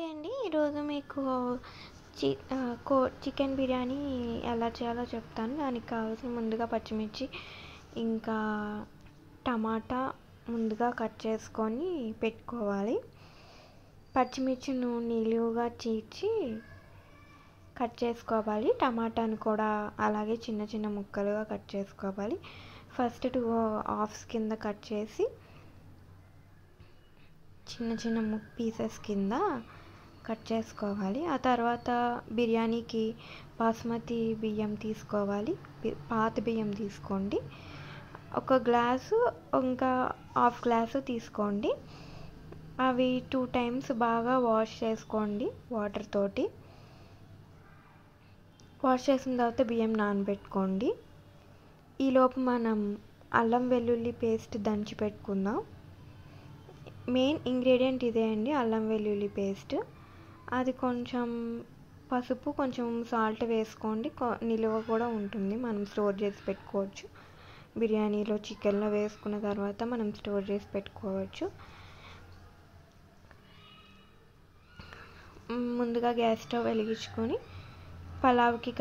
Hi అండి. ఈరోజు మీకు చికెన్ బిర్యానీ ఎలా చేయాలో చెప్తాను. దానికి కావాల్సిన ముందుగా పచ్చిమిర్చి ఇంకా టమాటా ముందుగా కట్ చేసుకొని పెట్టుకోవాలి. పచ్చిమిర్చిని నిలువుగా చీల్చి కట్ చేసుకోవాలి. టమాటాను కూడా అలాగే చిన్న చిన్న ముక్కలుగా కట్ చేసుకోవాలి. ఫస్ట్ 2 హాఫ్స్ కింద కట్ చేసి చిన్న చిన్న పీసెస్ కింద కట్ చేసుకోవాలి. ఆ తర్వాత బిర్యానీకి బాస్మతి బియ్యం తీసుకోవాలి. పాత బియ్యం తీసుకోండి. 1 గ్లాసు ఇంకా హాఫ్ గ్లాసు తీసుకోండి. అవి 2 టైమ్స్ బాగా వాష్ చేసుకోండి వాటర్ తోటి. వాష్ చేసిన తర్వాత బియ్యం నానబెట్టుకోండి. ఈలోపు మనం అల్లం వెల్లుల్లి పేస్ట్ దంచి పెట్టుకుందాం. మెయిన్ ఇంగ్రీడియంట్ ఇదే అండి, అల్లం వెల్లుల్లి పేస్ట్. అది కొంచెం పసుపు, కొంచెం సాల్ట్ వేసుకోండి. నిలువ కూడా ఉంటుంది, మనం స్టోర్ చేసి పెట్టుకోవచ్చు. బిర్యానీలో చికెన్లో వేసుకున్న తర్వాత మనం స్టోర్ చేసి పెట్టుకోవచ్చు. ముందుగా గ్యాస్ స్టవ్ వెలిగించుకొని పలావ్కి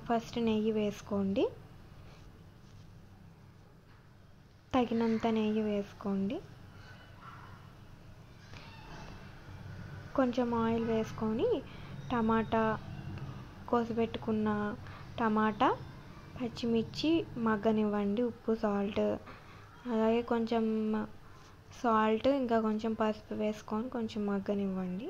ఫస్ట్ నెయ్యి వేసుకోండి. తగినంత నెయ్యి వేసుకోండి. కొంచెం ఆయిల్ వేసుకొని టమాటా కోసిపెట్టుకున్న టమాటా, పచ్చిమిర్చి మగ్గనివ్వండి. ఉప్పు, సాల్ట్, అలాగే కొంచెం సాల్ట్ ఇంకా కొంచెం పసుపు వేసుకొని కొంచెం మగ్గనివ్వండి.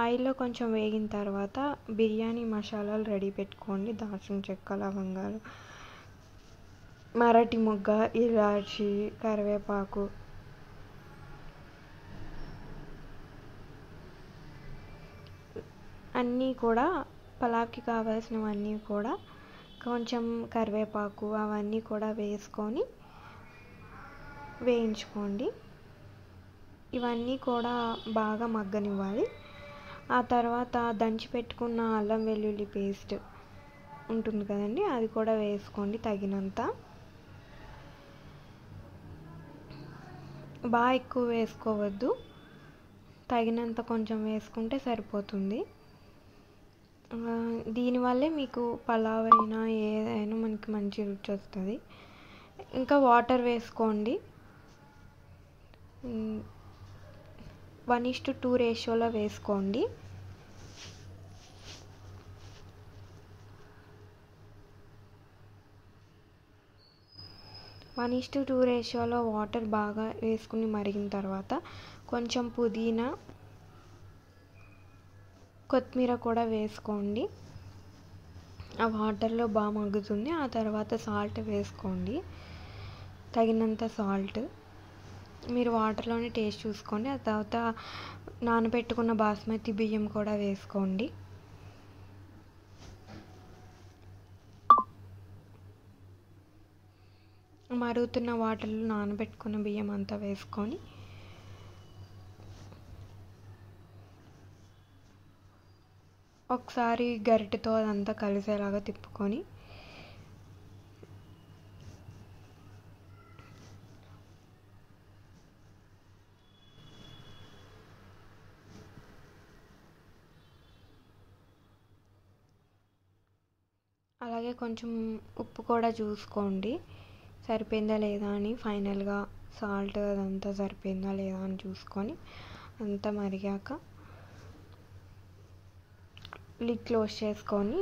ఆయిల్లో కొంచెం వేగిన తర్వాత బిర్యానీ మసాలాలు రెడీ పెట్టుకోండి. దాల్చిన చెక్క, లవంగాలు, మరాఠీ మొగ్గ, ఇలాచి, కరివేపాకు, అన్నీ కూడా పలావ్కి కావాల్సినవన్నీ కూడా, కొంచెం కరివేపాకు అవన్నీ కూడా వేసుకొని వేయించుకోండి. ఇవన్నీ కూడా బాగా మగ్గనివ్వాలి. ఆ తర్వాత దంచి పెట్టుకున్న అల్లం వెల్లుల్లి పేస్ట్ ఉంటుంది కదండి, అది కూడా వేసుకోండి తగినంత. బాగా ఎక్కువ వేసుకోవద్దు, తగినంత కొంచెం వేసుకుంటే సరిపోతుంది. దీనివల్లే మీకు పలావ్ అయినా ఏదైనా మనకి మంచి రుచి వస్తుంది. ఇంకా వాటర్ వేసుకోండి. 1:2 రేషియోలో వేసుకోండి. రేషియోలో వాటర్ బాగా వేసుకుని మరిగిన తర్వాత కొంచెం పుదీనా, కొత్తిమీర కూడా వేసుకోండి. ఆ వాటర్లో బాగా మగ్గుతుంది. ఆ తర్వాత సాల్ట్ వేసుకోండి, తగినంత సాల్ట్. మీరు వాటర్లోనే టేస్ట్ చూసుకోండి. ఆ తర్వాత నానబెట్టుకున్న బాస్మతి బియ్యం కూడా వేసుకోండి. మరుగుతున్న వాటర్లో నానబెట్టుకున్న బియ్యం అంతా వేసుకొని ఒకసారి గరిటెతో అదంతా కలిసేలాగా తిప్పుకొని అలాగే కొంచెం ఉప్పు కూడా చూసుకోండి, సరిపోయిందా లేదా అని. ఫైనల్గా సాల్ట్ అదంతా సరిపోయిందా లేదా అని చూసుకొని అంతా మరిగాక లిడ్ క్లోజ్ చేసుకొని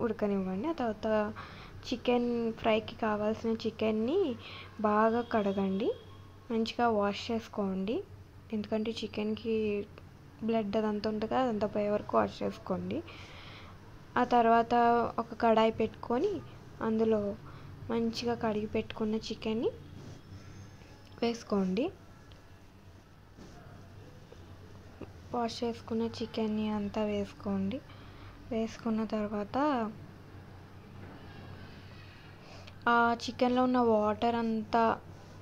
ఉడకనివ్వండి. ఆ తర్వాత చికెన్ ఫ్రైకి కావాల్సిన చికెన్ని బాగా కడగండి, మంచిగా వాష్ చేసుకోండి. ఎందుకంటే చికెన్కి బ్లడ్ అదంతా ఉంటుంది కదా, అదంతా పోయే వరకు వాష్ చేసుకోండి. ఆ తర్వాత ఒక కడాయి పెట్టుకొని అందులో మంచిగా కడిగి పెట్టుకున్న చికెన్ని వేసుకోండి. వాష్ చేసుకున్న చికెన్ని అంతా వేసుకోండి. వేసుకున్న తర్వాత ఆ చికెన్లో ఉన్న వాటర్ అంతా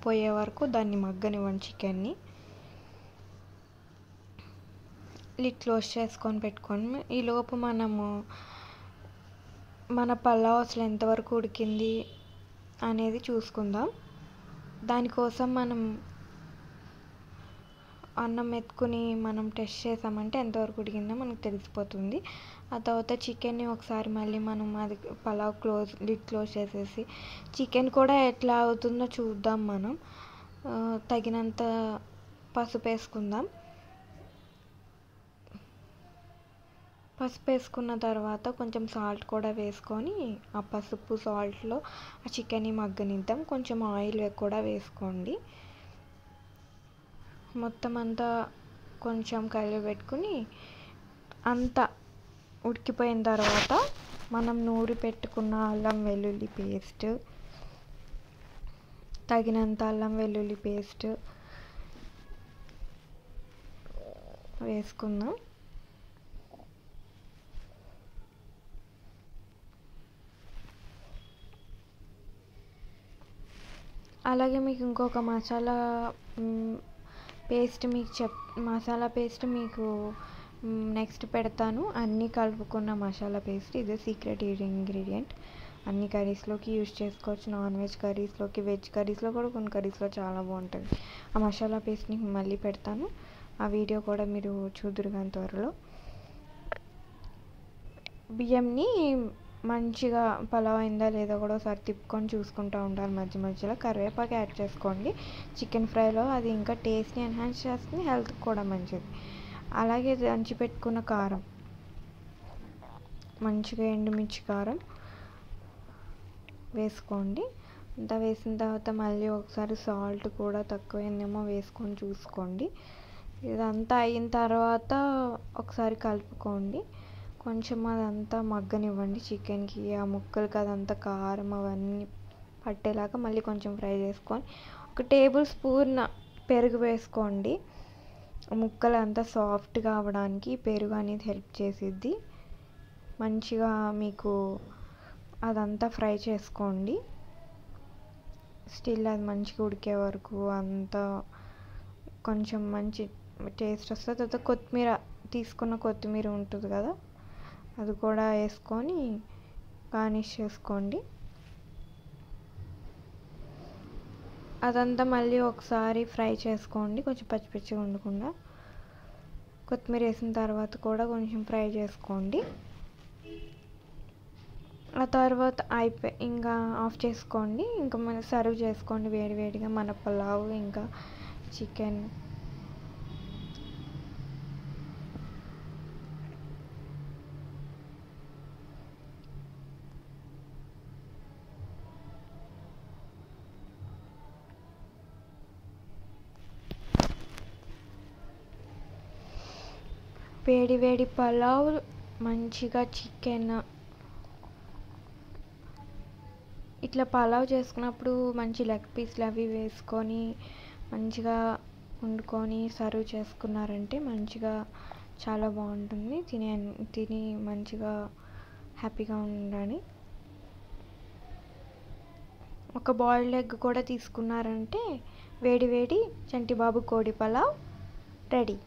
పోయే వరకు దాన్ని మగ్గనివ్వండి. చికెన్ని లిడ్ క్లోజ్ చేసుకొని పెట్టుకోండి. ఈలోపు మనము మన పలావ్ అసలు ఎంతవరకు ఉడికింది అనేది చూసుకుందాం. దానికోసం మనం అన్నం ఎత్తుకుని మనం టెస్ట్ చేసామంటే ఎంతవరకు ఉడికిందో మనకు తెలిసిపోతుంది. ఆ తర్వాత చికెన్ని ఒకసారి మళ్ళీ మనం అది పలావ్ లిడ్ క్లోజ్ చేసేసి చికెన్ కూడా ఎట్లా అవుతుందో చూద్దాం. మనం తగినంత పసుపు వేసుకుందాం. పసుపు వేసుకున్న తర్వాత కొంచెం సాల్ట్ కూడా వేసుకొని ఆ పసుపు సాల్ట్లో ఆ చికెన్ని మగ్గనిద్దాం. కొంచెం ఆయిల్ కూడా వేసుకోండి. మొత్తం అంతా కొంచెం కలిపెట్టుకుని అంతా ఉడికిపోయిన తర్వాత మనం నూరి పెట్టుకున్న అల్లం వెల్లుల్లి పేస్ట్, తగినంత అల్లం వెల్లుల్లి పేస్ట్ వేసుకుందాం. అలాగే మీకు ఇంకొక మసాలా పేస్ట్ మీకు నెక్స్ట్ పెడతాను. అన్నీ కలుపుకున్న మసాలా పేస్ట్, ఇదే సీక్రెట్ ఇంగ్రీడియంట్. అన్ని కర్రీస్లోకి యూజ్ చేసుకోవచ్చు. నాన్ వెజ్ కర్రీస్లోకి, వెజ్ కర్రీస్లో కూడా కొన్ని కర్రీస్లో చాలా బాగుంటుంది. ఆ మసాలా పేస్ట్ని మళ్ళీ పెడతాను. ఆ వీడియో కూడా మీరు చూదురు కానీ త్వరలో. బియ్యంని మంచిగా పలావ్ అయిందా లేదా కూడా ఒకసారి తిప్పుకొని చూసుకుంటూ ఉండాలి. మధ్య మధ్యలో కరివేపాకు యాడ్ చేసుకోండి. చికెన్ ఫ్రైలో అది ఇంకా టేస్ట్ని ఎన్హాన్స్ చేస్తుంది, హెల్త్కి కూడా మంచిది. అలాగే దంచి పెట్టుకున్న కారం, మంచిగా ఎండుమిర్చి కారం వేసుకోండి. అంతా వేసిన తర్వాత మళ్ళీ ఒకసారి సాల్ట్ కూడా తక్కువైందేమో వేసుకొని చూసుకోండి. ఇదంతా అయిన తర్వాత ఒకసారి కలుపుకోండి. కొంచెం అదంతా మగ్గనివ్వండి చికెన్కి, ఆ ముక్కలకి అదంతా కారం అవన్నీ పట్టేలాగా మళ్ళీ కొంచెం ఫ్రై చేసుకొని 1 టేబుల్ స్పూన్ పెరుగు వేసుకోండి. ముక్కలు అంతా సాఫ్ట్గా అవ్వడానికి పెరుగు అనేది హెల్ప్ చేసిద్ది. మంచిగా మీకు అదంతా ఫ్రై చేసుకోండి. స్టిల్ అది మంచిగా ఉడికే వరకు అంతా కొంచెం మంచి టేస్ట్ వస్తుంది. తర్వాత తీసుకున్న కొత్తిమీర ఉంటుంది కదా, అది కూడా వేసుకొని గార్నిష్ చేసుకోండి. అదంతా మళ్ళీ ఒకసారి ఫ్రై చేసుకోండి, కొంచెం పచ్చి పచ్చిగా ఉండకుండా. కొత్తిమీర వేసిన తర్వాత కూడా కొంచెం ఫ్రై చేసుకోండి. ఆ తర్వాత ఇంకా ఆఫ్ చేసుకోండి. ఇంకా మనం సర్వ్ చేసుకోండి వేడివేడిగా మన పులావ్ ఇంకా చికెన్. వేడి వేడి పలావ్, మంచిగా చికెన్. ఇట్లా పలావ్ చేసుకున్నప్పుడు మంచి లెగ్ పీస్లు అవి వేసుకొని మంచిగా వండుకొని సర్వ్ చేసుకున్నారంటే మంచిగా చాలా బాగుంటుంది. తిని మంచిగా హ్యాపీగా ఉండండి. ఒక బాయిల్డ్ ఎగ్ కూడా తీసుకున్నారంటే వేడి వేడి చంటిబాబు కోడి పలావ్ రెడీ.